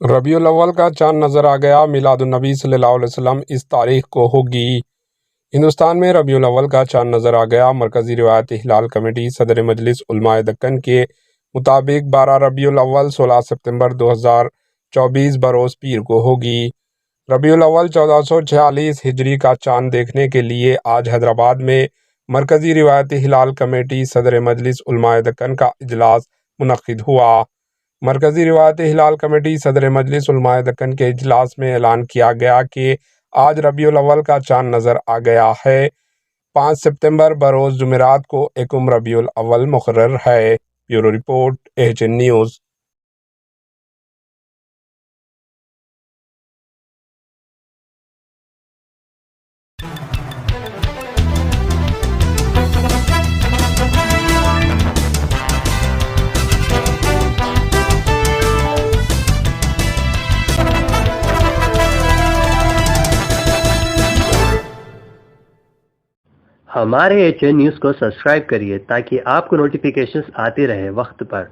ربیع الاول کا چاند نظر آ گیا۔ میلاد النبی صلی اللہ علیہ وسلم اس تاریخ کو ہوگی۔ ہندوستان میں ربیع الاول کا چاند نظر آ گیا۔ مرکزی روایتی ہلال کمیٹی صدر مجلس علماء دکن کے مطابق 12 ربیع الاول 16 ستمبر 2024 بروز پیر کو ہوگی۔ ربیع الاول 1446 ہجری کا چاند دیکھنے کے لیے آج حیدرآباد میں مرکزی روایتی ہلال کمیٹی صدر مجلس علماء دکن کا اجلاس منعقد ہوا۔ مرکزی روایتی ہلال کمیٹی صدر مجلس علماء دکن کے اجلاس میں اعلان کیا گیا کہ آج ربیع الاول کا چاند نظر آ گیا ہے۔ 5 ستمبر بروز جمعرات کو یکم ربیع الاول مقرر ہے۔ Bureau report AHN news. ہمارے AHN نیوز کو سبسکرائب کریے تاکہ آپ کو نوٹیفیکیشنز آتے رہے وقت پر۔